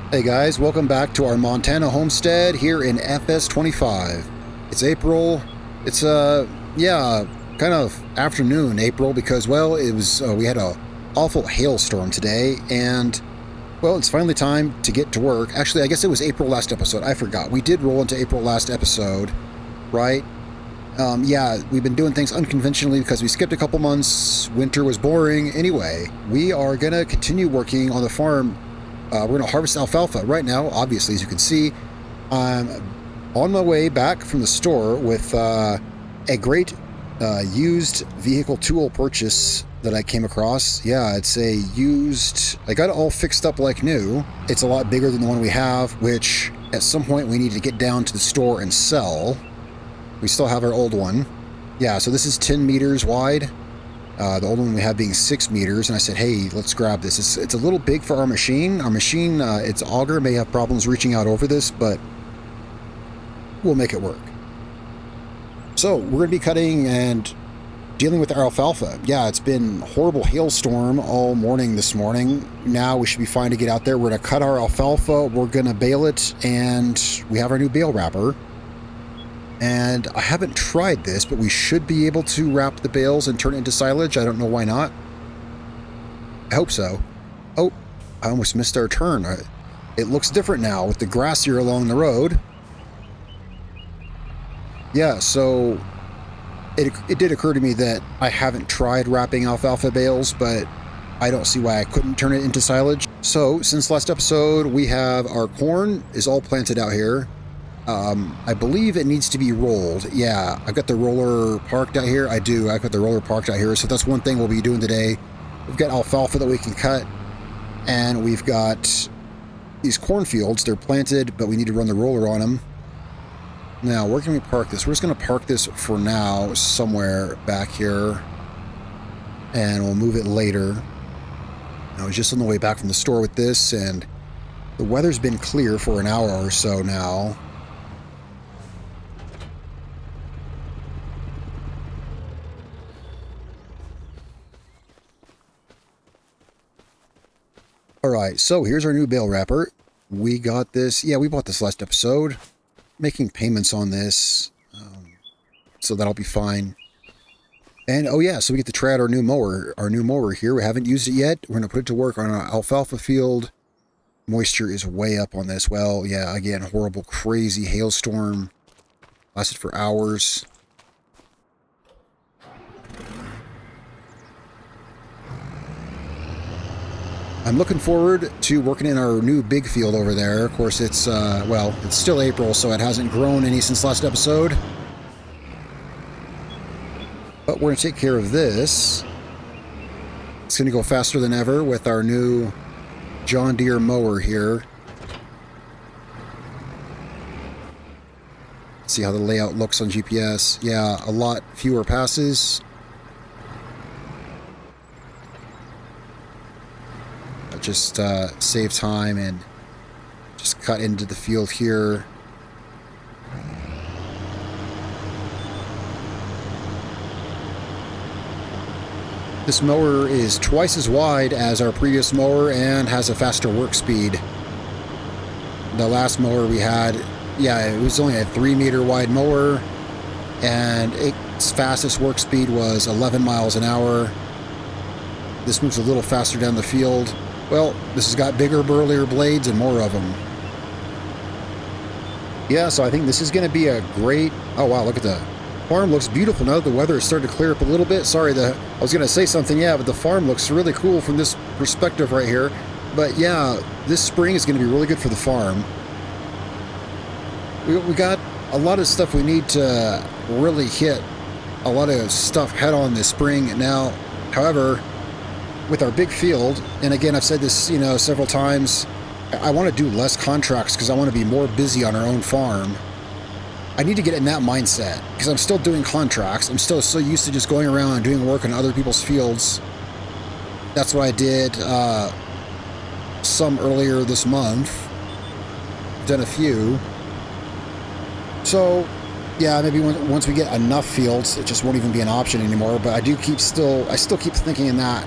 Hey guys, welcome back to our Montana Homestead here in FS25. It's April. It's kind of afternoon April because, well, it was we had a awful hailstorm today, and well, it's finally time to get to work. Actually, I guess it was April last episode. I forgot. We did roll into April last episode, right? Yeah, we've been doing things unconventionally because we skipped a couple months. Winter was boring. Anyway, we are gonna continue working on the farm. We're going to harvest alfalfa right now, obviously, as you can see. I'm on my way back from the store with a great used vehicle tool purchase that I came across. Yeah, it's a used... I got it all fixed up like new. It's a lot bigger than the one we have, which at some point we need to get down to the store and sell. We still have our old one. Yeah, so this is 10 meters wide. The old one we have being 6 meters, and I said, hey, let's grab this. It's a little big for our machine. Our machine, its auger may have problems reaching out over this, but we'll make it work. So we're going to be cutting and dealing with our alfalfa. Yeah, it's been a horrible hailstorm all morning this morning. Now we should be fine to get out there. We're going to cut our alfalfa, we're going to bale it, and we have our new bale wrapper. And I haven't tried this, but we should be able to wrap the bales and turn it into silage. I don't know why not. I hope so. Oh, I almost missed our turn. It looks different now with the grass here along the road. Yeah, so it did occur to me that I haven't tried wrapping alfalfa bales, but I don't see why I couldn't turn it into silage. So, since last episode, we have our corn is all planted out here. I believe it needs to be rolled. Yeah, I've got the roller parked out here. I do. I've got the roller parked out here. So that's one thing we'll be doing today. We've got alfalfa that we can cut, and we've got these cornfields. They're planted, but we need to run the roller on them. Now, where can we park this? We're just going to park this for now somewhere back here, and we'll move it later. I was just on the way back from the store with this, and the weather's been clear for an hour or so now. Alright, so here's our new bale wrapper. We got this, yeah, we bought this last episode. Making payments on this, so that'll be fine. And, oh yeah, so we get to try out our new mower here. We haven't used it yet. We're going to put it to work on our alfalfa field. Moisture is way up on this. Well, yeah, again, horrible, crazy hailstorm. Lasted for hours. I'm looking forward to working in our new big field over there. Of course, it's, well, it's still April, so it hasn't grown any since last episode. But we're going to take care of this. It's going to go faster than ever with our new John Deere mower here. See how the layout looks on GPS. Yeah, a lot fewer passes. Just save time and just cut into the field here. This mower is twice as wide as our previous mower and has a faster work speed. The last mower we had, yeah, it was only a 3-meter wide mower, and its fastest work speed was 11 miles an hour. This moves a little faster down the field. Well, this has got bigger, burlier blades and more of them. Yeah, so I think this is going to be a great... Oh, wow, look at the farm. Looks beautiful now that the weather is starting to clear up a little bit. Sorry, I was going to say something, yeah, but the farm looks really cool from this perspective right here. But yeah, this spring is going to be really good for the farm. We got a lot of stuff we need to really hit. A lot of stuff head on this spring. Now, however... with our big field, and again, I've said this, you know, several times, I want to do less contracts because I want to be more busy on our own farm. I need to get in that mindset because I'm still doing contracts. I'm still so used to just going around and doing work on other people's fields. That's what I did some earlier this month. Done a few. So, yeah, maybe once we get enough fields, it just won't even be an option anymore. But I still keep thinking in that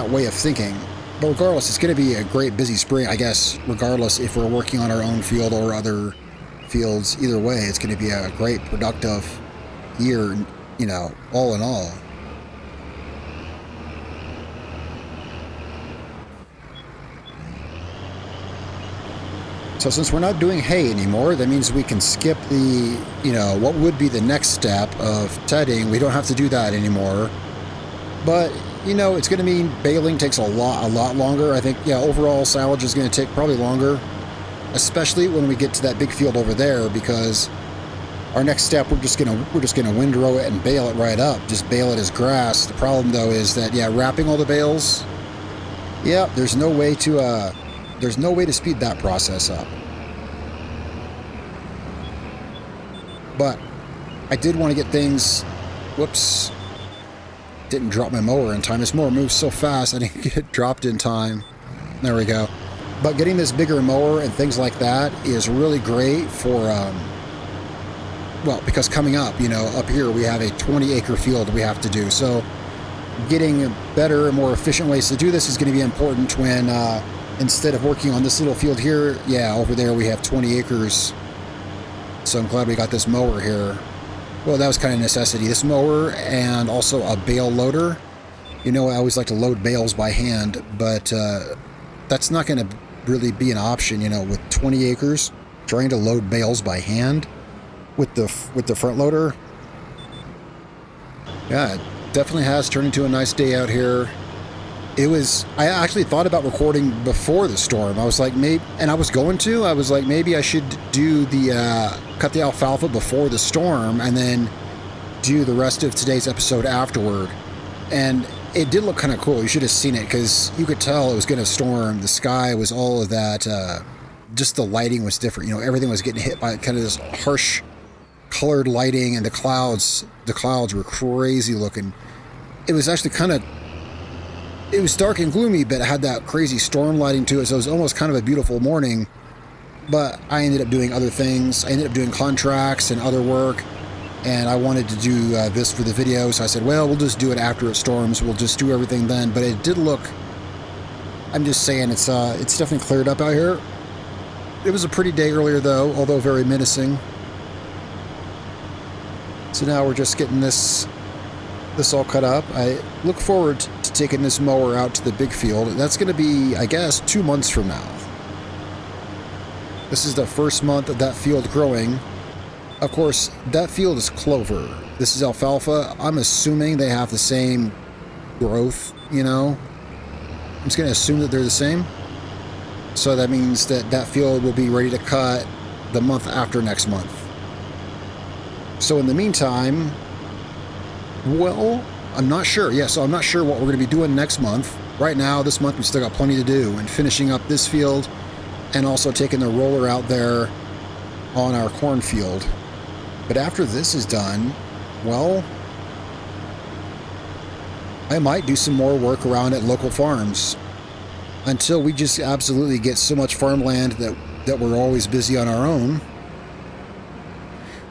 way of thinking. But regardless, it's going to be a great busy spring, I guess, regardless if we're working on our own field or other fields. Either way, it's going to be a great productive year, you know, all in all. So since we're not doing hay anymore, that means we can skip the, you know, what would be the next step of tedding. We don't have to do that anymore. But, you know, it's going to mean baling takes a lot longer. I think, yeah, overall silage is going to take probably longer, especially when we get to that big field over there, because our next step, we're just gonna windrow it and bale it right up. Just bale it as grass. The problem though is that, yeah, wrapping all the bales, yeah, there's no way to speed that process up. But I did want to get things, whoops, didn't drop my mower in time. This mower moves so fast, I didn't get it dropped in time. There we go. But getting this bigger mower and things like that is really great for, well, because coming up, you know, up here we have a 20-acre field we have to do. So getting better and more efficient ways to do this is going to be important when, instead of working on this little field here, yeah, over there we have 20 acres. So I'm glad we got this mower here. Well, that was kind of necessity. This mower and also a bale loader. You know, I always like to load bales by hand, but that's not going to really be an option, you know, with 20 acres, trying to load bales by hand with the front loader. Yeah, it definitely has turned into a nice day out here. I actually thought about recording before the storm. I was like, maybe I should do cut the alfalfa before the storm and then do the rest of today's episode afterward. And it did look kind of cool. You should have seen it, because you could tell it was going to storm. The sky was all of that. Just the lighting was different. You know, everything was getting hit by kind of this harsh colored lighting, and the clouds were crazy looking. It was actually it was dark and gloomy, but it had that crazy storm lighting to it, so it was almost kind of a beautiful morning. But I ended up doing other things. I ended up doing contracts and other work, and I wanted to do this for the video, so I said, well, we'll just do it after it storms. We'll just do everything then. But it did look, I'm just saying, it's definitely cleared up out here. It was a pretty day earlier, though, although very menacing. So now we're just getting this all cut up. I look forward to taking this mower out to the big field. That's going to be, I guess, 2 months from now. This is the first month of that field growing. Of course, that field is clover. This is alfalfa. I'm assuming they have the same growth, you know. I'm just going to assume that they're the same. So that means that field will be ready to cut the month after next month. So in the meantime, well, I'm not sure. Yeah, so I'm not sure what we're going to be doing next month. Right now, this month, we still got plenty to do, and finishing up this field and also taking the roller out there on our cornfield. But after this is done, well, I might do some more work around at local farms until we just absolutely get so much farmland that we're always busy on our own.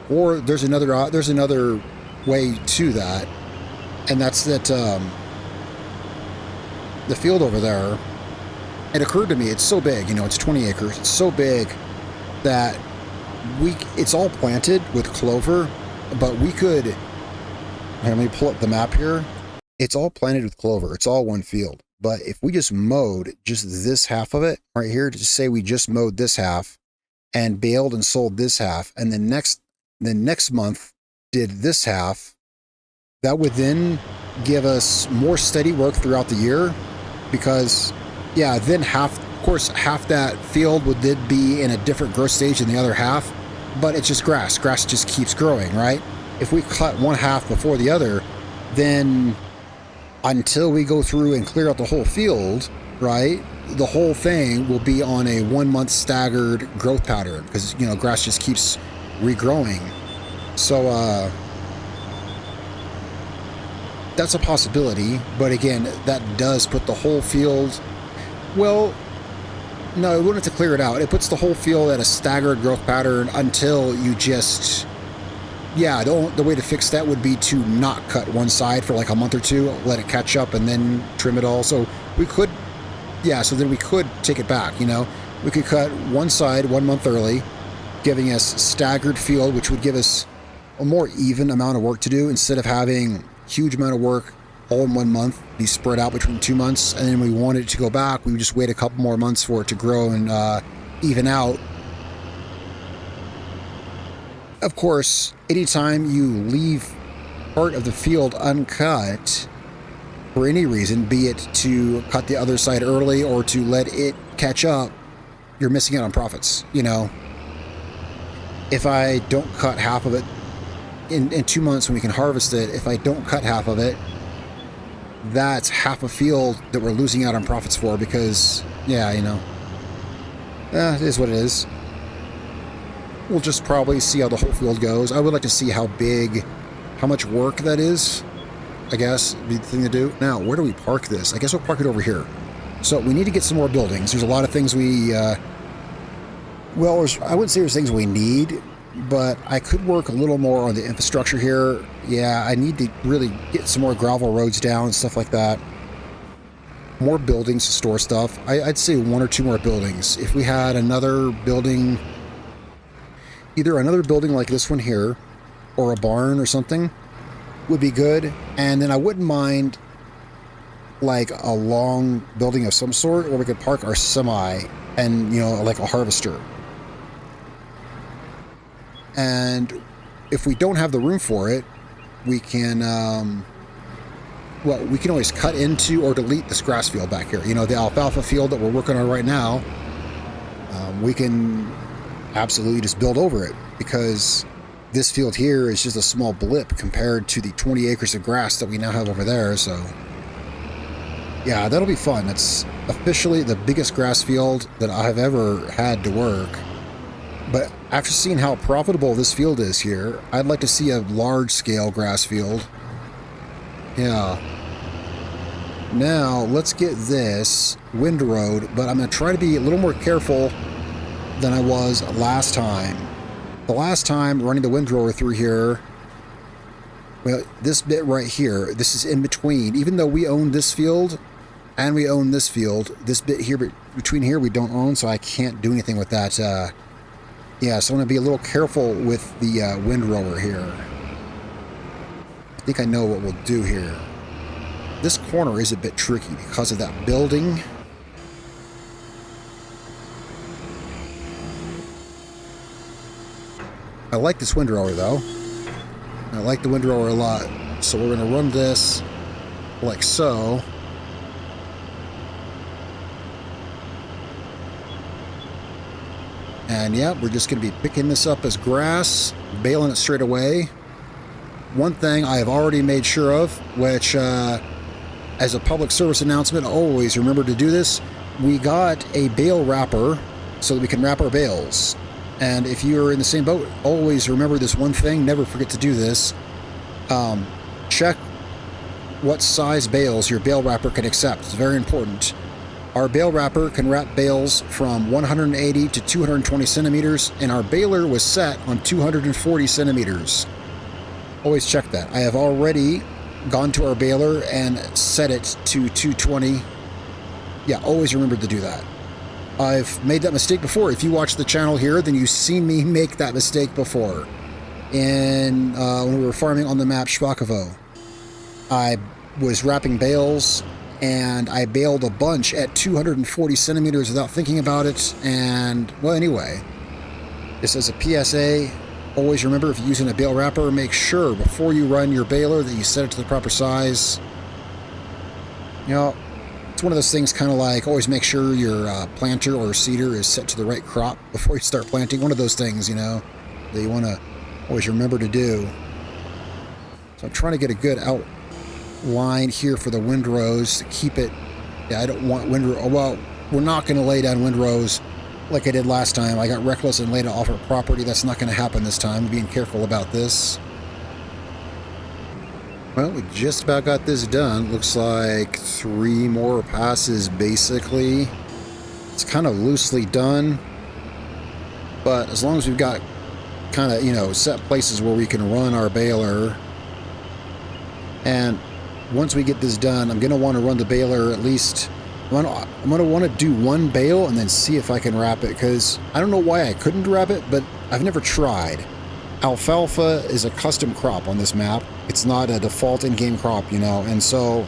Or there's another way to that, and that's that the field over there, it occurred to me, it's so big, you know, it's 20 acres, it's so big that it's all planted with clover, but we could, here, let me pull up the map here. It's all planted with clover, it's all one field. But if we just mowed just this half of it right here, to say we just mowed this half and baled and sold this half, and then next month did this half, that would then give us more steady work throughout the year, because yeah, then half that field would then be in a different growth stage than the other half, but it's just grass just keeps growing, right? If we cut one half before the other, then until we go through and clear out the whole field, right, the whole thing will be on a 1 month staggered growth pattern, because, you know, grass just keeps regrowing. So that's a possibility, but again, that does put the whole field, well, no, it wouldn't have to clear it out. It puts the whole field at a staggered growth pattern until you just, yeah, the way to fix that would be to not cut one side for like a month or two, let it catch up, and then trim it all. So we could yeah, so then we could take it back, you know. We could cut one side 1 month early, giving us staggered field, which would give us a more even amount of work to do instead of having huge amount of work all in 1 month, be spread out between 2 months. And then we wanted it to go back, we would just wait a couple more months for it to grow and even out. Of course, anytime you leave part of the field uncut for any reason, be it to cut the other side early or to let it catch up, you're missing out on profits, you know. If I don't cut half of it in 2 months when we can harvest it, if I don't cut half of it, that's half a field that we're losing out on profits for because, yeah, you know, it is what it is. We'll just probably see how the whole field goes. I would like to see how much work that is, I guess, be the thing to do. Now, where do we park this? I guess we'll park it over here. So we need to get some more buildings. There's a lot of things well, I wouldn't say there's things we need, but I could work a little more on the infrastructure here. Yeah, I need to really get some more gravel roads down and stuff like that. More buildings to store stuff. I'd say 1 or 2 more buildings. If we had another building, either another building like this one here, or a barn or something, would be good. And then I wouldn't mind like a long building of some sort where we could park our semi and, you know, like a harvester. And if we don't have the room for it, we can, well, we can always cut into or delete this grass field back here. You know, the alfalfa field that we're working on right now, we can absolutely just build over it because this field here is just a small blip compared to the 20 acres of grass that we now have over there. So yeah, that'll be fun. It's officially the biggest grass field that I have ever had to work. But after seeing how profitable this field is here, I'd like to see a large-scale grass field. Yeah. Now, let's get this windrowed, but I'm going to try to be a little more careful than I was last time. The last time running the windrower through here, well, this bit right here, this is in between. Even though we own this field and we own this field, this bit here between here we don't own, so I can't do anything with that. Yeah, so I'm going to be a little careful with the windrower here. I think I know what we'll do here. This corner is a bit tricky because of that building. I like this windrower though. I like the windrower a lot. So we're going to run this like so. And yeah, we're just going to be picking this up as grass, baling it straight away. One thing I have already made sure of, which as a public service announcement, always remember to do this. We got a bale wrapper so that we can wrap our bales. And if you're in the same boat, always remember this one thing. Never forget to do this. Check what size bales your bale wrapper can accept. It's very important. Our bale wrapper can wrap bales from 180 to 220 centimeters, and our baler was set on 240 centimeters. Always check that. I have already gone to our baler and set it to 220. Yeah, always remember to do that. I've made that mistake before. If you watch the channel here, then you've seen me make that mistake before. When we were farming on the map Shvakovo, I was wrapping bales and I baled a bunch at 240 centimeters without thinking about it. And, well, anyway, just as a PSA, always remember if you're using a bale wrapper, make sure before you run your baler that you set it to the proper size. You know, it's one of those things kind of like always make sure your planter or seeder is set to the right crop before you start planting. One of those things, you know, that you want to always remember to do. So I'm trying to get a good outline here for the windrows to keep it. Yeah, I don't want windrow. Oh, well, we're not going to lay down windrows like I did last time. I got reckless and laid it off our property. That's not going to happen this time. I'm being careful about this. Well, we just about got this done. Looks like 3 more passes, basically. It's kind of loosely done. But as long as we've got kind of, you know, set places where we can run our baler. And once we get this done, I'm going to want to run the baler at least I'm gonna want to do one bale and then see if I can wrap it, because I don't know why I couldn't wrap it, but I've never tried. Alfalfa is a custom crop on this map. It's not a default in-game crop, you know, and so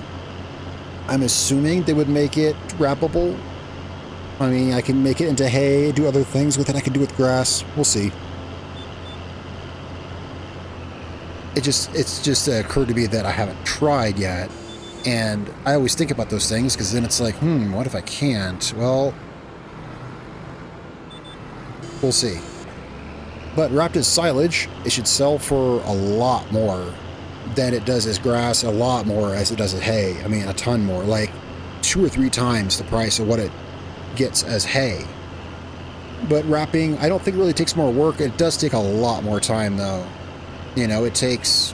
I'm assuming they would make it wrappable. I mean, I can make it into hay, do other things with it. I can do with grass. We'll see. It's just occurred to me that I haven't tried yet. And I always think about those things, because then it's like, what if I can't? Well, we'll see. But wrapped as silage, it should sell for a lot more than it does as grass, a lot more as it does as hay. I mean, a ton more, like 2 or 3 times the price of what it gets as hay. But wrapping, I don't think really takes more work. It does take a lot more time, though. You know, it takes,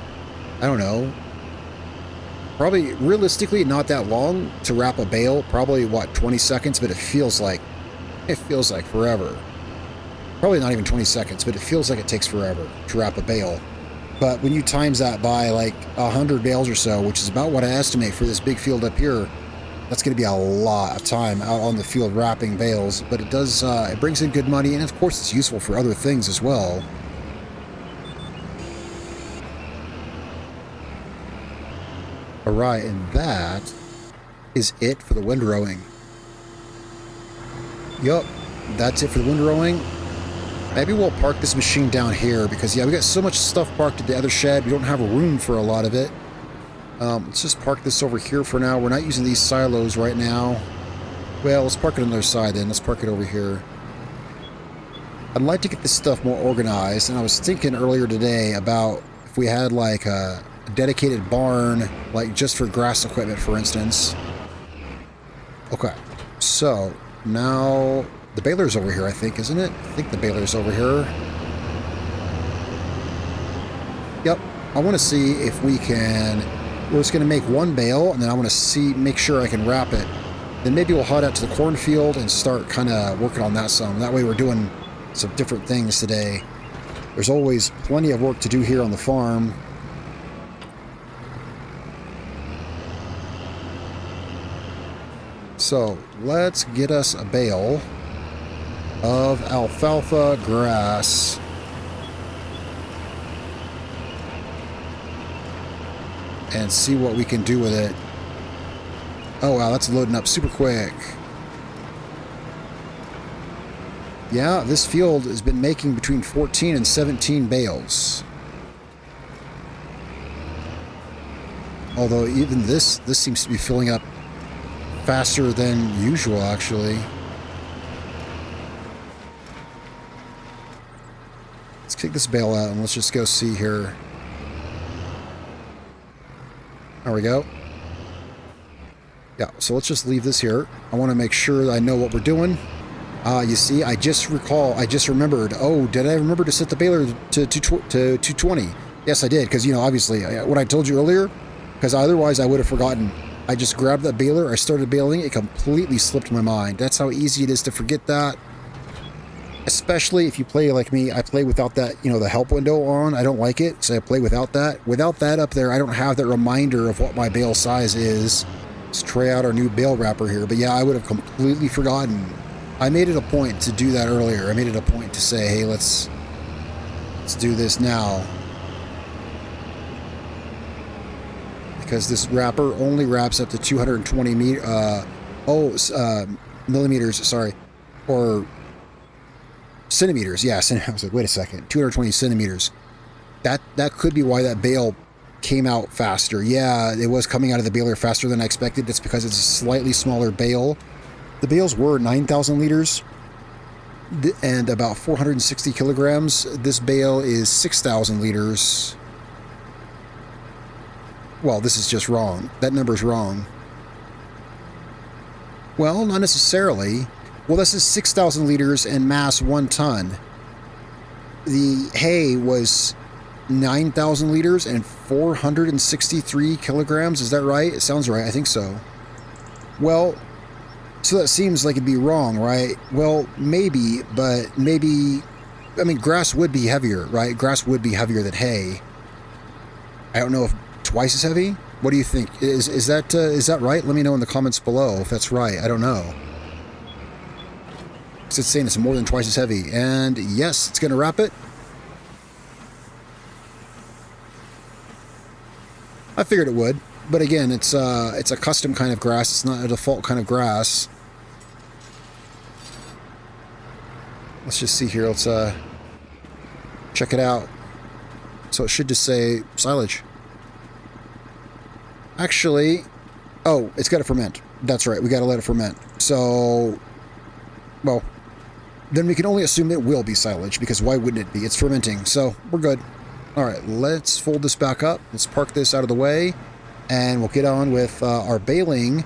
I don't know, probably realistically not that long to wrap a bale. Probably, what, 20 seconds? But it feels like forever. Probably not even 20 seconds, but it feels like it takes forever to wrap a bale. But when you times that by like 100 bales or so, which is about what I estimate for this big field up here, that's going to be a lot of time out on the field wrapping bales. But it does, it brings in good money, and of course it's useful for other things as well. Alright, and that is it for the windrowing. Yup, that's it for the windrowing. Maybe we'll park this machine down here, because, yeah, we got so much stuff parked at the other shed, we don't have room for a lot of it. Let's just park this over here for now. We're not using these silos right now. Well, let's park it on the other side then. Let's park it over here. I'd like to get this stuff more organized, and I was thinking earlier today about if we had like a dedicated barn, like just for grass equipment, for instance. Okay, so now the baler's over here, I think, isn't it? I think the baler's over here. Yep, I want to see if we can. We're just going to make one bale, and then I want to make sure I can wrap it. Then maybe we'll head out to the cornfield and start kind of working on that some. That way we're doing some different things today. There's always plenty of work to do here on the farm. So let's get us a bale of alfalfa grass. And see what we can do with it. Oh wow, that's loading up super quick. Yeah, this field has been making between 14 and 17 bales. Although even this seems to be filling up faster than usual, actually. Let's kick this bale out and let's just go see here. There we go. Yeah, so let's just leave this here. I want to make sure that I know what we're doing. You see, I just remembered. Oh, did I remember to set the baler to 220? Yes, I did, because, you know, obviously, what I told you earlier, because otherwise I would have forgotten. I just grabbed that baler, I started baling, it completely slipped my mind. That's how easy it is to forget that. Especially if you play like me, I play without that, you know, the help window on. I don't like it, so I play without that. Without that up there, I don't have that reminder of what my bale size is. Let's try out our new bale wrapper here. But yeah, I would have completely forgotten. I made it a point to do that earlier. I made it a point to say, hey, let's do this now. Because this wrapper only wraps up to 220 millimeters, sorry, or centimeters. Yeah, I was like, wait a second, 220 centimeters. That could be why that bale came out faster. Yeah, it was coming out of the baler faster than I expected. That's because it's a slightly smaller bale. The bales were 9,000 liters and about 460 kilograms. This bale is 6,000 liters. Well, this is just wrong. That number's wrong. Well, not necessarily. Well, this is 6,000 liters and mass 1 ton. The hay was 9,000 liters and 463 kilograms. Is that right? It sounds right. I think so. Well, so that seems like it'd be wrong, right? Well, maybe, but maybe... I mean, grass would be heavier, right? Grass would be heavier than hay. I don't know if twice as heavy. What do you think? Is that right? Let me know in the comments below if that's right. I don't know. It's saying it's more than twice as heavy. And yes, it's going to wrap it. I figured it would. But again, it's a custom kind of grass. It's not a default kind of grass. Let's just see here. Let's check it out. So it should just say silage. Actually, oh, it's got to ferment. That's right. We got to let it ferment. So, well, then we can only assume it will be silage, because why wouldn't it be? It's fermenting, so we're good. All right, let's fold this back up. Let's park this out of the way, and we'll get on with our baling.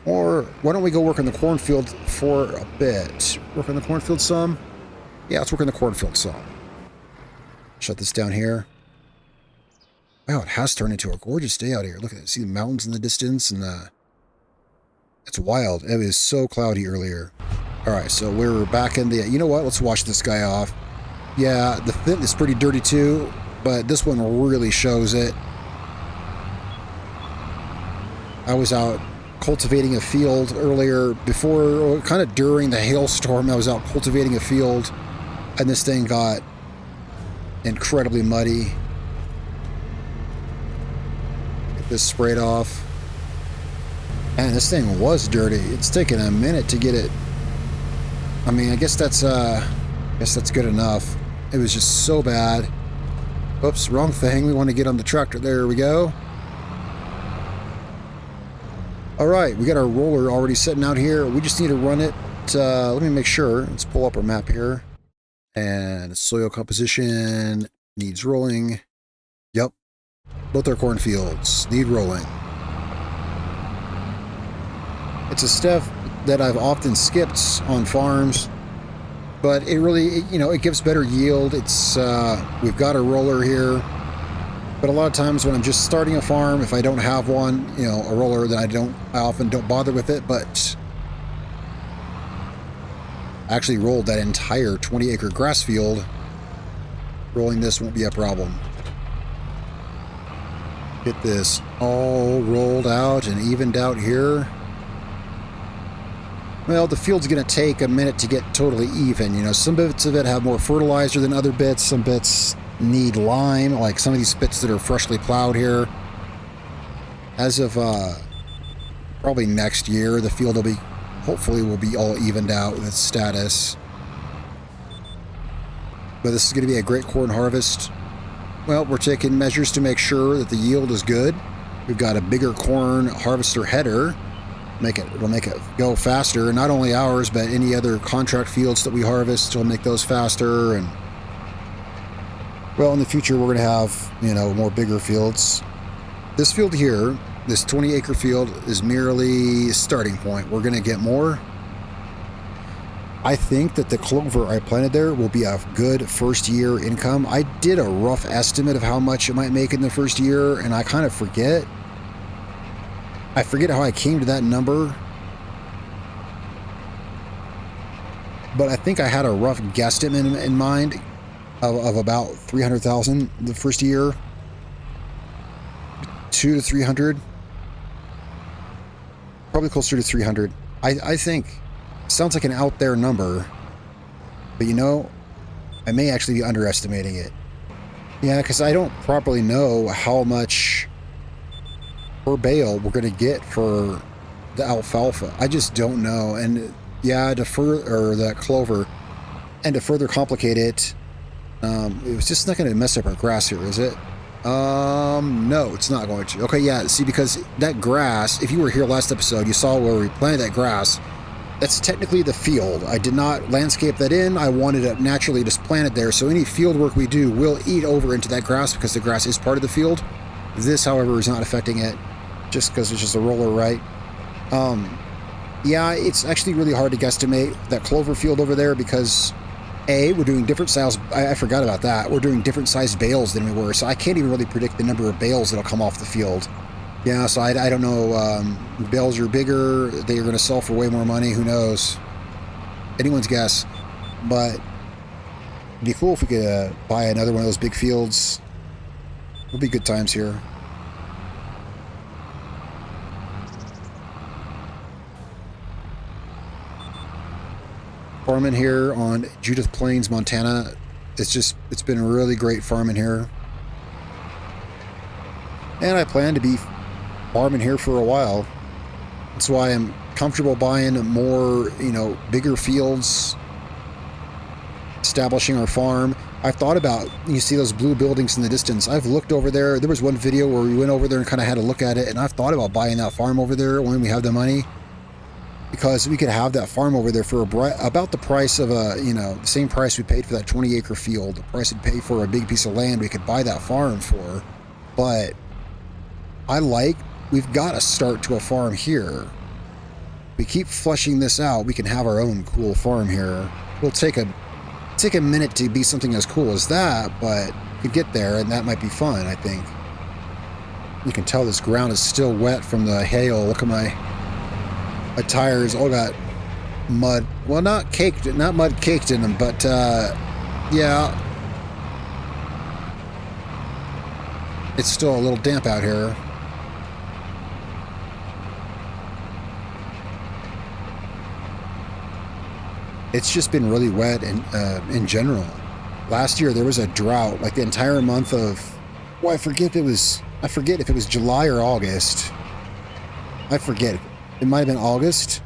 Or why don't we go work in the cornfield for a bit? Work on the cornfield some? Yeah, let's work in the cornfield some. Shut this down here. Wow, it has turned into a gorgeous day out here. Look at it. See the mountains in the distance, and it's wild. It was so cloudy earlier. All right, so we're back in the... You know what? Let's wash this guy off. Yeah, the fit is pretty dirty too, but this one really shows it. I was out cultivating a field earlier before, kind of during the hailstorm. I was out cultivating a field, and this thing got incredibly muddy. Get this sprayed off. And this thing was dirty. It's taken a minute to get it. I mean, I guess that's good enough. It was just so bad. Oops, wrong thing. We want to get on the tractor. There we go. All right, we got our roller already sitting out here. We just need to run it. Let me make sure. Let's pull up our map here. And soil composition needs rolling. Yep. Both our cornfields need rolling. It's a step that I've often skipped on farms, but it really, it gives better yield. It's we've got a roller here, but a lot of times when I'm just starting a farm, if I don't have one, a roller, then I often don't bother with it. But I actually rolled that entire 20-acre grass field. Rolling this won't be a problem. Get this all rolled out and evened out here. Well, the field's going to take a minute to get totally even. Some bits of it have more fertilizer than other bits. Some bits need lime, like some of these bits that are freshly plowed here. As of probably next year, the field will be, hopefully, will be all evened out with its status. But this is going to be a great corn harvest. Well, we're taking measures to make sure that the yield is good. We've got a bigger corn harvester header. It'll make it go faster, and not only ours, but any other contract fields that we harvest will make those faster. And well, in the future, we're going to have, more bigger fields. This field here, this 20-acre field, is merely a starting point. We're going to get more. I think that the clover I planted there will be a good first-year income. I did a rough estimate of how much it might make in the first year, and I kind of forget. I forget how I came to that number, but I think I had a rough guesstimate in mind of about 300,000 the first year, 200 to 300, probably closer to 300. I think sounds like an out there number, but I may actually be underestimating it. Yeah, because I don't properly know how much per bale we're going to get for the alfalfa. I just don't know. And yeah, that clover, and to further complicate it, it was just not going to mess up our grass here, is it? No, it's not going to. Okay, yeah, see, because that grass, if you were here last episode, you saw where we planted that grass. That's technically the field. I did not landscape that in. I wanted it naturally just planted there. So any field work we do will eat over into that grass because the grass is part of the field. This, however, is not affecting it, just because it's just a roller, right? Yeah, it's actually really hard to guesstimate that clover field over there because, A, we're doing different styles. I forgot about that. We're doing different sized bales than we were, so I can't even really predict the number of bales that'll come off the field. Yeah, so I don't know. Bales are bigger. They are going to sell for way more money. Who knows? Anyone's guess. But it'd be cool if we could buy another one of those big fields It'll be good times here. Farming here on Judith Plains, Montana. It's been really great farming here. And I plan to be farming here for a while. That's why I'm comfortable buying more, bigger fields, establishing our farm. I've thought about, you see those blue buildings in the distance. I've looked over there. There was one video where we went over there and kind of had a look at it, and I've thought about buying that farm over there when we have the money, because we could have that farm over there for about the price of the same price we paid for that 20-acre field, the price we'd pay for a big piece of land we could buy that farm for. But we've got to start to a farm here. We keep fleshing this out, we can have our own cool farm here. We'll take a minute to be something as cool as that, but we could get there, and that might be fun, I think. You can tell this ground is still wet from the hail. Look at my tires all got mud. Well, not mud caked in them, but yeah. It's still a little damp out here. It's just been really wet in general. Last year there was a drought, like the entire month of, well, I forget if it was July or August. I forget. It might have been August.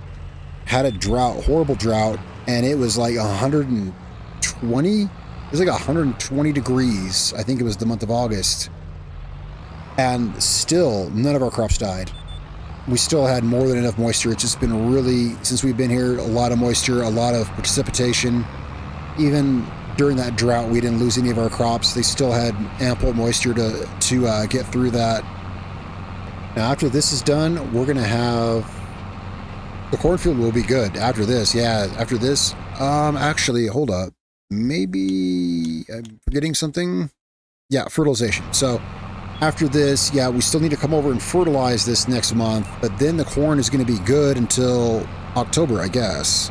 Had a drought, horrible drought, and it was like 120. It was like 120 degrees. I think it was the month of August. And still, none of our crops died. We still had more than enough moisture. It's just been really, since we've been here, a lot of moisture, a lot of precipitation. Even during that drought, we didn't lose any of our crops. They still had ample moisture to get through that. Now, after this is done, we're going to have, the cornfield will be good after this. Yeah, after this, actually, hold up. Maybe I'm forgetting something. Yeah, fertilization. So after this, yeah, we still need to come over and fertilize this next month, but then the corn is going to be good until October, I guess.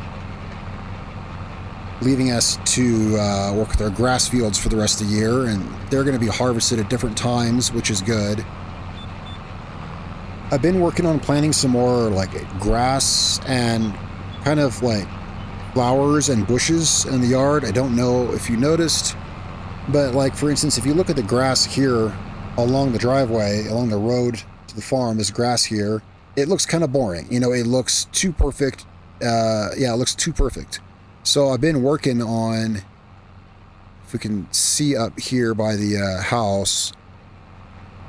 Leaving us to work with our grass fields for the rest of the year, and they're going to be harvested at different times, which is good. I've been working on planting some more like grass and kind of like flowers and bushes in the yard. I don't know if you noticed, but like, for instance, if you look at the grass here, along the driveway, along the road to the farm, this grass here, it looks kind of boring. It looks too perfect. Yeah, it looks too perfect. So I've been working on, if we can see up here by the house,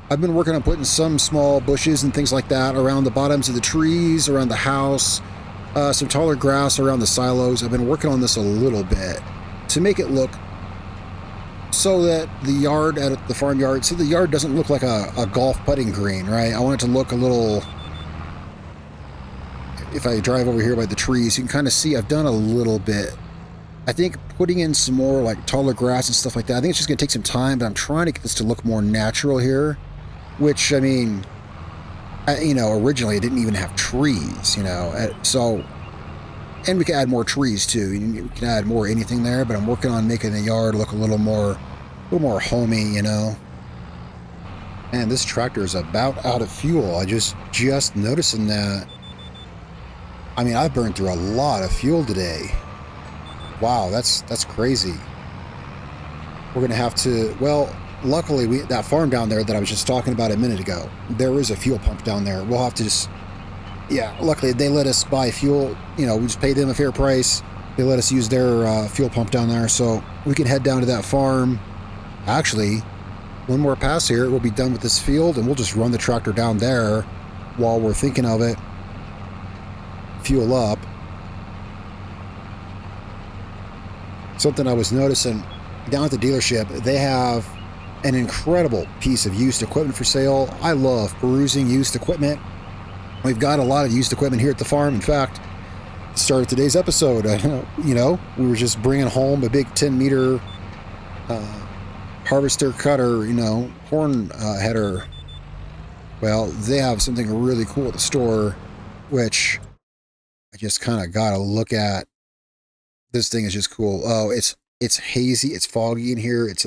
I've been working on putting some small bushes and things like that around the bottoms of the trees, around the house, some taller grass around the silos. I've been working on this a little bit to make it look so that the yard at the farmyard, so the yard doesn't look like a golf putting green, right? I want it to look a little, if I drive over here by the trees, you can kind of see I've done a little bit. I think putting in some more like taller grass and stuff like that, I think it's just going to take some time, but I'm trying to get this to look more natural here, which, I mean, originally it didn't even have trees, so, and we can add more trees too. We can add more anything there, but I'm working on making the yard look a little more homey, And this tractor is about out of fuel. I just noticing that. I mean, I've burned through a lot of fuel today. Wow, that's crazy. We're gonna have to. Well, luckily that farm down there that I was just talking about a minute ago, there is a fuel pump down there. We'll have to just. Yeah, luckily they let us buy fuel. We just pay them a fair price. They let us use their fuel pump down there, so we can head down to that farm. Actually, one more pass here, we'll be done with this field, and we'll just run the tractor down there while we're thinking of it. Fuel up. Something I was noticing down at the dealership, they have an incredible piece of used equipment for sale. I love perusing used equipment. We've got a lot of used equipment here at the farm. In fact, to start today's episode, we were just bringing home a big 10-meter harvester cutter, corn header. Well, they have something really cool at the store, which I just kind of got to look at. This thing is just cool. Oh, it's hazy. It's foggy in here. It's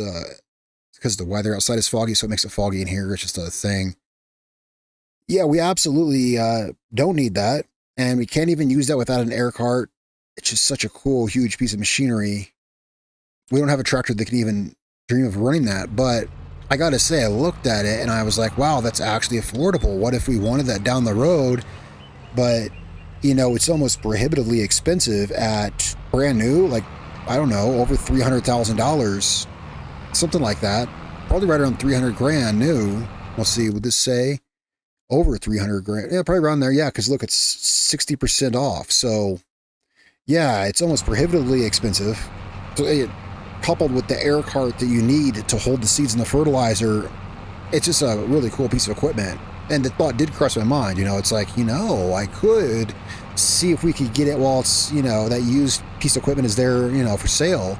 because the weather outside is foggy, so it makes it foggy in here. It's just a thing. Yeah, we absolutely don't need that. And we can't even use that without an air cart. It's just such a cool, huge piece of machinery. We don't have a tractor that can even dream of running that. But I got to say, I looked at it and I was like, wow, that's actually affordable. What if we wanted that down the road? But, you know, it's almost prohibitively expensive at brand new, like, I don't know, over $300,000. Something like that. Probably right around 300 grand new. Let's see, would this say? Over 300 grand. Yeah, probably around there. Yeah, because look, it's 60% off. So, yeah, it's almost prohibitively expensive. So, coupled with the air cart that you need to hold the seeds and the fertilizer, it's just a really cool piece of equipment. And the thought did cross my mind, you know, it's like, you know, I could see if we could get it while it's, you know, that used piece of equipment is there, you know, for sale.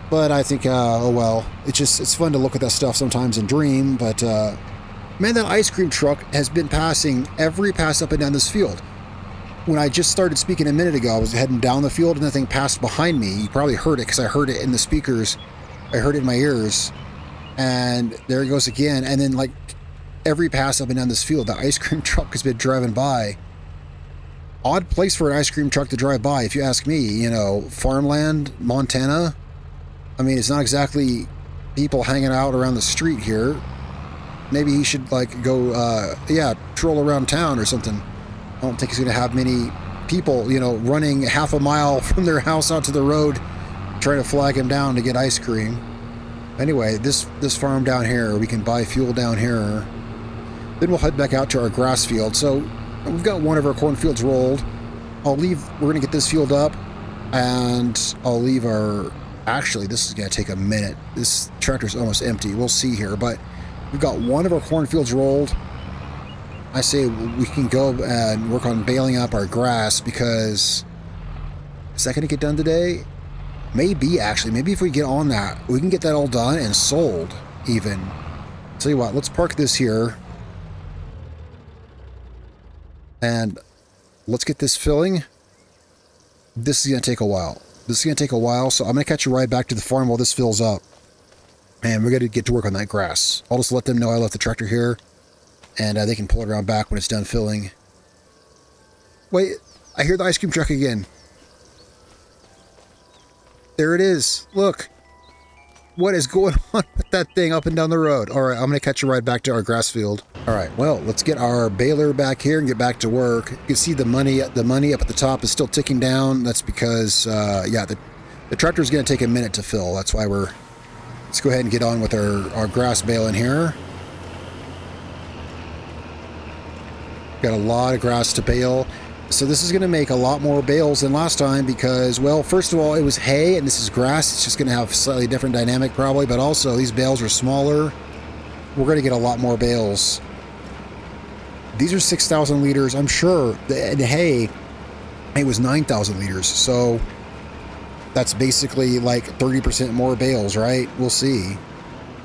But I think, oh well, it's fun to look at that stuff sometimes and dream, but, man, that ice cream truck has been passing every pass up and down this field. When I just started speaking a minute ago, I was heading down the field and the thing passed behind me. You probably heard it because I heard it in the speakers. I heard it in my ears. And there it goes again. And then, like, every pass up and down this field, the ice cream truck has been driving by. Odd place for an ice cream truck to drive by, if you ask me. You know, farmland, Montana. I mean, it's not exactly people hanging out around the street here. Maybe he should, like, go, yeah, troll around town or something. I don't think he's going to have many people, you know, running half a mile from their house out to the road trying to flag him down to get ice cream. Anyway, this farm down here, we can buy fuel down here. Then we'll head back out to our grass field. So we've got one of our cornfields rolled. We're going to get this field up, and I'll leave our... Actually, this is going to take a minute. This tractor's almost empty. We'll see here, but... We've got one of our cornfields rolled. I say we can go and work on baling up our grass because... Is that going to get done today? Maybe, actually. Maybe if we get on that, we can get that all done and sold, even. Tell you what, let's park this here. And let's get this filling. This is going to take a while. So I'm going to catch a ride back to the farm while this fills up. And we're going to get to work on that grass. I'll just let them know I left the tractor here. And they can pull it around back when it's done filling. Wait, I hear the ice cream truck again. There it is. Look. What is going on with that thing up and down the road? All right, I'm going to catch a ride back to our grass field. All right, well, let's get our baler back here and get back to work. You can see the money up at the top is still ticking down. That's because, yeah, the tractor is going to take a minute to fill. That's why let's go ahead and get on with our grass bale in here. Got a lot of grass to bale. So this is going to make a lot more bales than last time because, well, first of all, it was hay and this is grass. It's just going to have a slightly different dynamic probably, but also these bales are smaller. We're going to get a lot more bales. These are 6,000 liters. I'm sure the hay, it was 9,000 liters. So that's basically like 30% more bales, right? We'll see.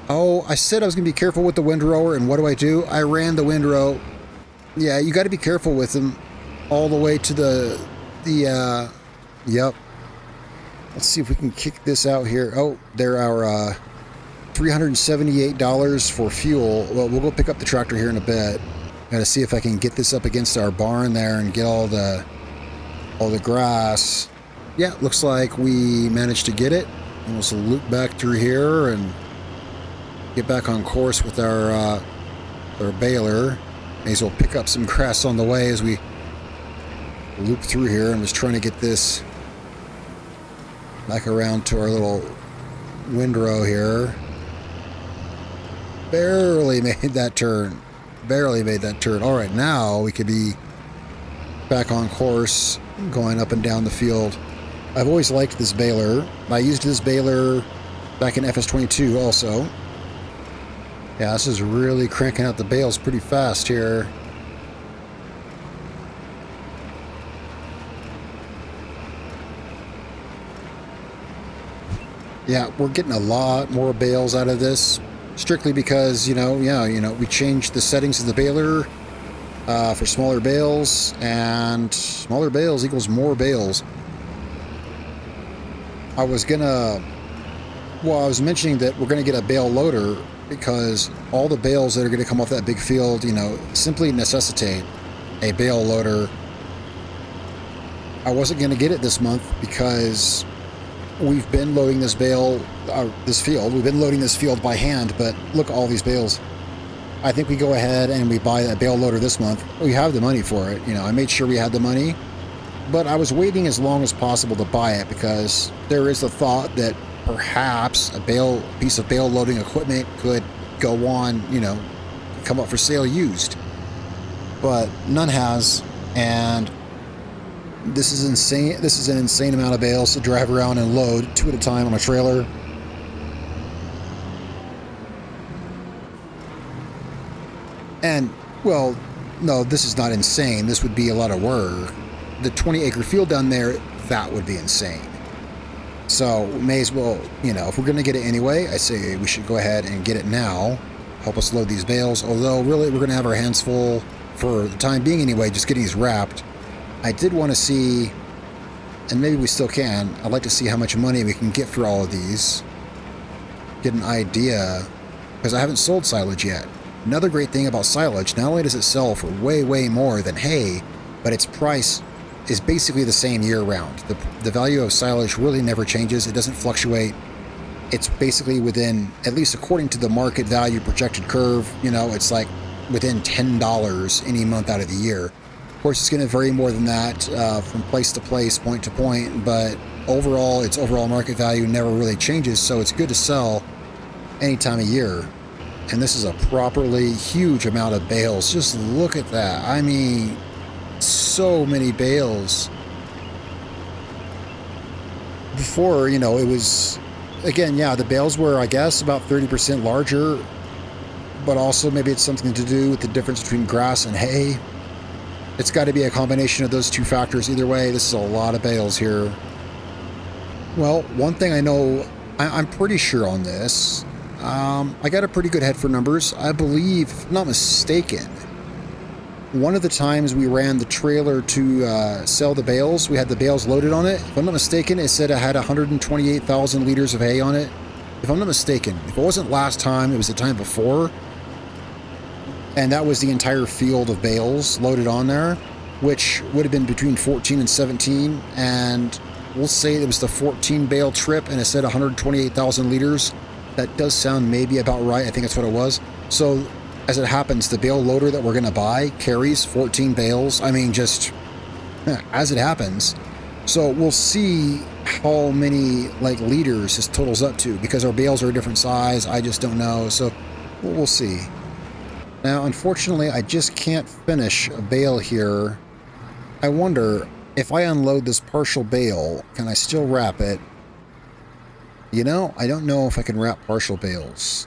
Oh, I said I was going to be careful with the windrower, and what do? I ran the windrow. Yeah, you got to be careful with them all the way to yep. Let's see if we can kick this out here. Oh, they're our $378 for fuel. Well, we'll go pick up the tractor here in a bit. Got to see if I can get this up against our barn there and get all the grass. Yeah, looks like we managed to get it. And we'll loop back through here and get back on course with our baler. May as well pick up some grass on the way as we loop through here. I'm just trying to get this back around to our little windrow here. Barely made that turn. All right, now we could be back on course, going up and down the field. I've always liked this baler. I used this baler back in FS25 also. Yeah, this is really cranking out the bales pretty fast here. Yeah, we're getting a lot more bales out of this, strictly because, we changed the settings of the baler for smaller bales, and smaller bales equals more bales. I was gonna Well, I was mentioning that we're going to get a bale loader because all the bales that are going to come off that big field, you know, simply necessitate a bale loader. I wasn't going to get it this month because we've been loading this field. We've been loading this field by hand, but look at all these bales. I think we go ahead and we buy that bale loader this month. We have the money for it. You know, I made sure we had the money, but I was waiting as long as possible to buy it because there is the thought that perhaps a piece of bale loading equipment could go on, you know, come up for sale used. But none has, and this is insane. This is an insane amount of bales to drive around and load 2 at a time on a trailer. And, well, no, this is not insane. This would be a lot of work. The 20-acre field down there, that would be insane. So, may as well, you know, if we're going to get it anyway, I say we should go ahead and get it now. Help us load these bales. Although, really, we're going to have our hands full for the time being anyway, just getting these wrapped. I did want to see, and maybe we still can, I'd like to see how much money we can get for all of these. Get an idea, because I haven't sold silage yet. Another great thing about silage, not only does it sell for way, way more than hay, but its price is basically the same year-round. The value of silage really never changes. It doesn't fluctuate. It's basically within, at least according to the market value projected curve, you know, it's like within $10 any month out of the year. Of course, it's going to vary more than that from place to place, point to point, but overall, its overall market value never really changes, so it's good to sell any time of year. And this is a properly huge amount of bales. Just look at that. I mean, so many bales. Before, you know, it was, again, yeah, the bales were, I guess, about 30% larger, but also maybe it's something to do with the difference between grass and hay. It's got to be a combination of those two factors. Either way, this is a lot of bales here. Well, one thing I know, I'm pretty sure on this, I got a pretty good head for numbers. I believe, if I'm not mistaken, one of the times we ran the trailer to sell the bales, we had the bales loaded on it. If I'm not mistaken, it said it had 128,000 liters of hay on it. If I'm not mistaken, if it wasn't last time, it was the time before. And that was the entire field of bales loaded on there, which would have been between 14 and 17. And we'll say it was the 14 bale trip and it said 128,000 liters. That does sound maybe about right. I think that's what it was. So as it happens, the bale loader that we're going to buy carries 14 bales. I mean, just as it happens. So we'll see how many like liters this totals up to, because our bales are a different size. I just don't know. So we'll see. Now, unfortunately, I just can't finish a bale here. I wonder if I unload this partial bale, can I still wrap it? You know, I don't know if I can wrap partial bales.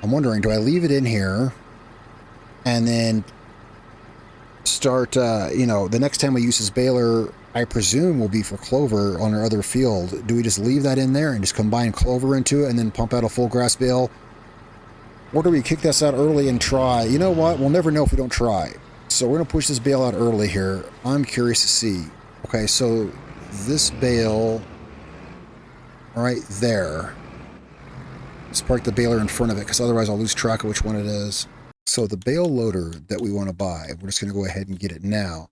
I'm wondering, do I leave it in here and then start, you know, the next time we use this baler, I presume will be for clover on our other field. Do we just leave that in there and just combine clover into it and then pump out a full grass bale? Or do we kick this out early and try? You know what? We'll never know if we don't try. So we're going to push this bale out early here. I'm curious to see. Okay, so this bale right there. Let's park the baler in front of it, because otherwise I'll lose track of which one it is. So the bale loader that we want to buy, we're just going to go ahead and get it now.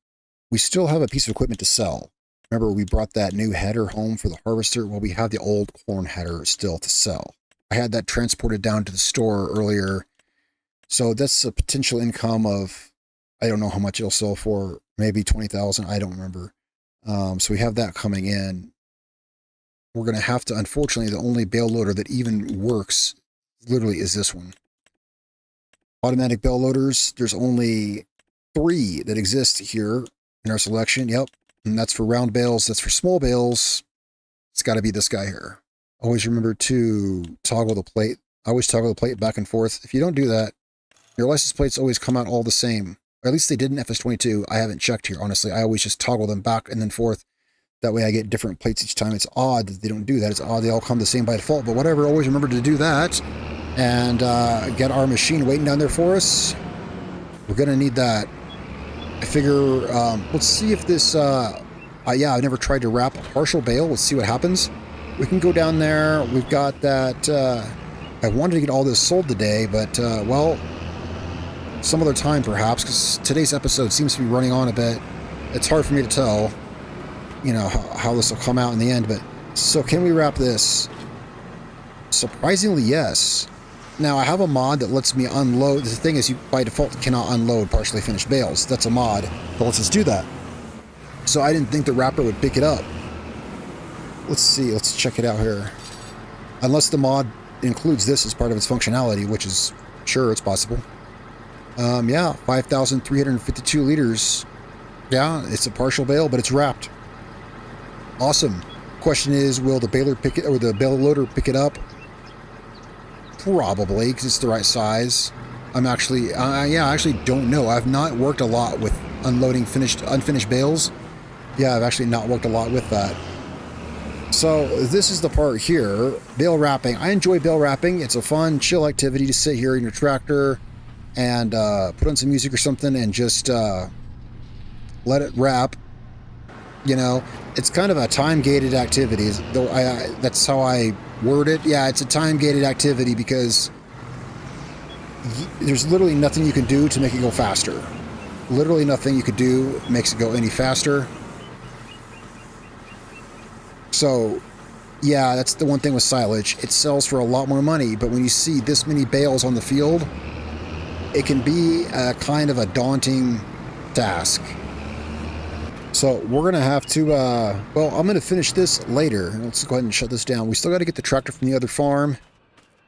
We still have a piece of equipment to sell. Remember, we brought that new header home for the harvester? Well, we have the old corn header still to sell. I had that transported down to the store earlier. So that's a potential income of, I don't know how much it'll sell for, maybe 20,000. I don't remember. So we have that coming in. We're going to have to, unfortunately, the only bale loader that even works literally is this one. Automatic bale loaders, there's only 3 that exist here in our selection. Yep. And that's for round bales. That's for small bales. It's got to be this guy here. Always remember to toggle the plate. I always toggle the plate back and forth. If you don't do that, your license plates always come out all the same. Or at least they did in FS22. I haven't checked here, honestly. I always just toggle them back and then forth. That way I get different plates each time. It's odd that they don't do that. It's odd they all come the same by default. But whatever, always remember to do that. And get our machine waiting down there for us. We're going to need that. I figure, let's see if this... yeah, I've never tried to wrap a partial bale. Let's see what happens. we can go down there. We've got that. I wanted to get all this sold today, but, well, some other time perhaps, because today's episode seems to be running on a bit. It's hard for me to tell, you know, how this will come out in the end, but so can we wrap this? Surprisingly, yes. Now, I have a mod that lets me unload. The thing is, you by default cannot unload partially finished bales. That's a mod that lets us do that. So I didn't think the wrapper would pick it up. Let's see. Let's check it out here. Unless the mod includes this as part of its functionality, which is, sure, it's possible. Yeah, 5,352 liters. Yeah, it's a partial bale, but it's wrapped. Awesome. Question is, will the baler pick it, or the bale loader pick it up? Probably, because it's the right size. I'm actually, yeah, I actually don't know. I've not worked a lot with unloading unfinished bales. Yeah, I've actually not worked a lot with that. So this is the part here, bale wrapping. I enjoy bale wrapping. It's a fun, chill activity to sit here in your tractor and put on some music or something and just let it wrap. You know, it's kind of a time-gated activity. Though that's how I word it. Yeah, it's a time-gated activity because there's literally nothing you can do to make it go faster. Literally nothing you could do makes it go any faster. So, yeah, that's the one thing with silage. It sells for a lot more money, but when you see this many bales on the field, it can be a kind of a daunting task. So we're going to have to, well, I'm going to finish this later. Let's go ahead and shut this down. We still got to get the tractor from the other farm.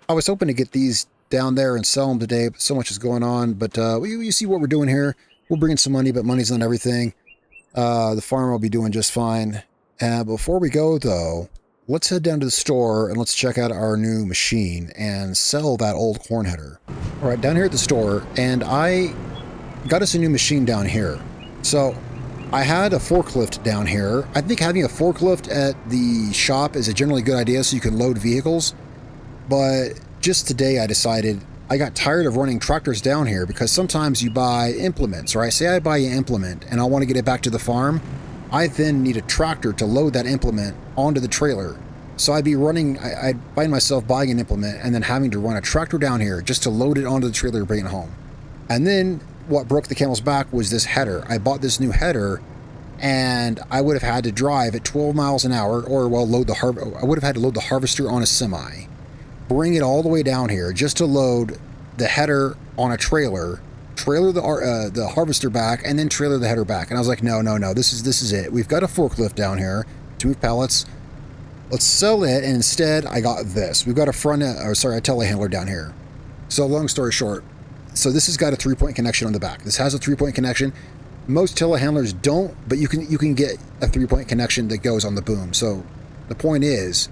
I was hoping to get these down there and sell them today, but so much is going on. But you see what we're doing here. We're bringing some money, but money's not everything. The farm will be doing just fine. Before we go, though, let's head down to the store and let's check out our new machine and sell that old corn header. All right, down here at the store, and I got us a new machine down here. So I had a forklift down here. I think having a forklift at the shop is a generally good idea so you can load vehicles. But just today I decided I got tired of running tractors down here because sometimes you buy implements, right? Say I buy an implement and I want to get it back to the farm. I then need a tractor to load that implement onto the trailer. So I'd be running, I'd find myself buying an implement and then having to run a tractor down here just to load it onto the trailer and bring it home. And then what broke the camel's back was this header. I bought this new header and I would have had to drive at 12 miles an hour, or well, I would have had to load the harvester on a semi, bring it all the way down here just to load the header on a trailer the harvester back, and then trailer the header back. And I was like, no, this is it. We've got a forklift down here to move pallets. Let's sell it. And instead, I got this. We've got a telehandler down here. So long story short, so this has got a 3-point connection on the back. This has a 3-point connection. Most telehandlers don't, but you can get a 3-point connection that goes on the boom. So the point is,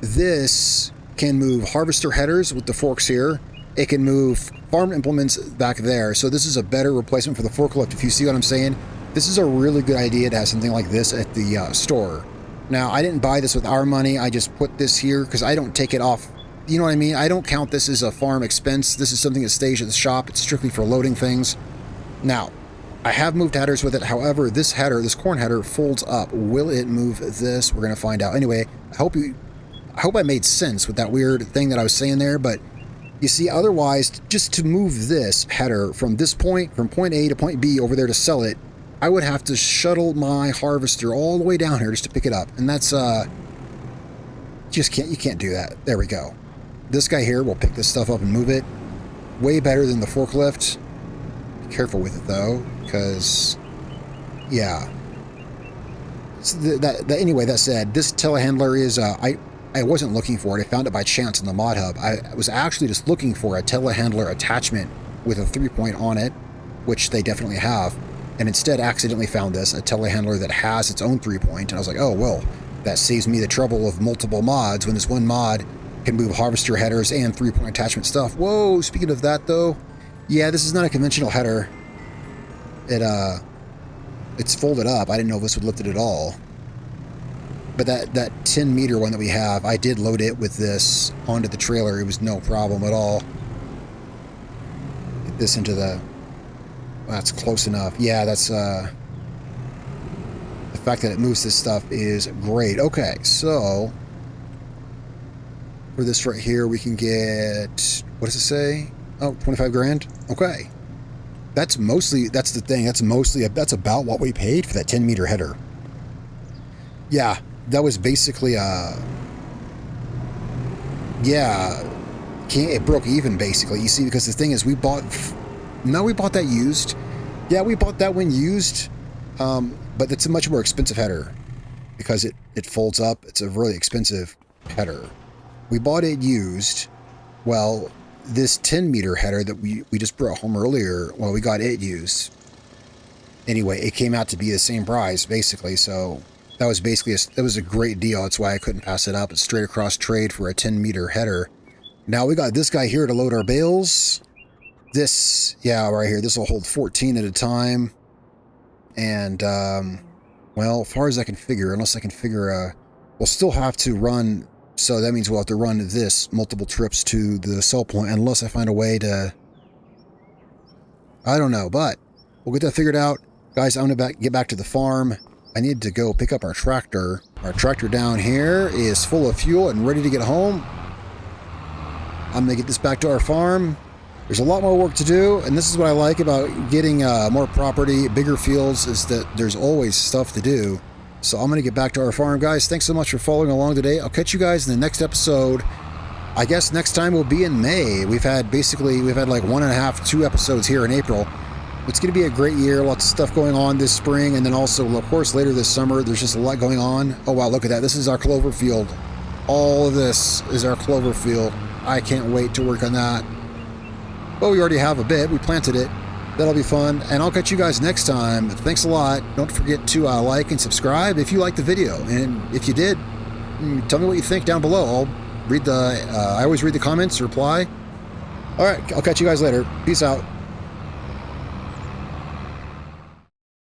this can move harvester headers with the forks here. It can move farm implements back there. So this is a better replacement for the forklift, if you see what I'm saying. This is a really good idea to have something like this at the store. Now, I didn't buy this with our money. I just put this here because I don't take it off. You know what I mean? I don't count this as a farm expense. This is something that stays at the shop. It's strictly for loading things. Now, I have moved headers with it. However, this corn header folds up. Will it move this? We're going to find out. Anyway, I hope I made sense with that weird thing that I was saying there, but you see, otherwise, just to move this header from this point, from point A to point B over there to sell it, I would have to shuttle my harvester all the way down here just to pick it up. And that's, you can't do that. There we go. This guy here will pick this stuff up and move it. Way better than the forklift. Be careful with it, though, because, yeah. Anyway, that said, this telehandler is, I wasn't looking for it. I found it by chance in the mod hub. I was actually just looking for a telehandler attachment with a 3-point on it, which they definitely have, and instead accidentally found this, a telehandler that has its own 3-point, and I was like, oh, well, that saves me the trouble of multiple mods when this one mod can move harvester headers and 3-point attachment stuff. Whoa, speaking of that, though, yeah, this is not a conventional header. It's folded up. I didn't know if this would lift it at all. But that 10-meter one that we have, I did load it with this onto the trailer. It was no problem at all. Get this into the... That's close enough. Yeah, that's... The fact that it moves this stuff is great. Okay, so for this right here, we can get, what does it say? Oh, 25 grand. Okay. That's the thing. That's about what we paid for that 10 meter header. Yeah, that was basically, it broke even basically. You see, because the thing is we bought that used. Yeah, we bought that one used, but it's a much more expensive header because it folds up. It's a really expensive header. We bought it used. Well, this 10 meter header that we just brought home earlier, well, we got it used. Anyway, it came out to be the same price basically, so that was basically that was a great deal. That's why I couldn't pass it up. It's straight across trade for a 10 meter header. Now we got this guy here to load our bales. This, yeah, right here, this will hold 14 at a time. And, well, as far as I can figure, unless I can figure, we'll still have to run, so that means we'll have to run this multiple trips to the sell point, unless I find a way to, I don't know, but we'll get that figured out. Guys, I'm going to get back to the farm. I need to go pick up our tractor. Our tractor down here is full of fuel and ready to get home. I'm going to get this back to our farm. There's a lot more work to do, and this is what I like about getting more property, bigger fields, is that there's always stuff to do. So I'm going to get back to our farm, guys. Thanks so much for following along today. I'll catch you guys in the next episode. I guess next time will be in May. We've had like 1.5, 2 episodes here in April. It's going to be a great year. Lots of stuff going on this spring, and then also, of course, later this summer, there's just a lot going on. Oh, wow, look at that. This is our clover field. All of this is our clover field. I can't wait to work on that. Well, we already have a bit. We planted it. That'll be fun. And I'll catch you guys next time. Thanks a lot. Don't forget to like and subscribe if you liked the video. And if you did, tell me what you think down below. I'll read I always read the comments, reply. All right, I'll catch you guys later. Peace out.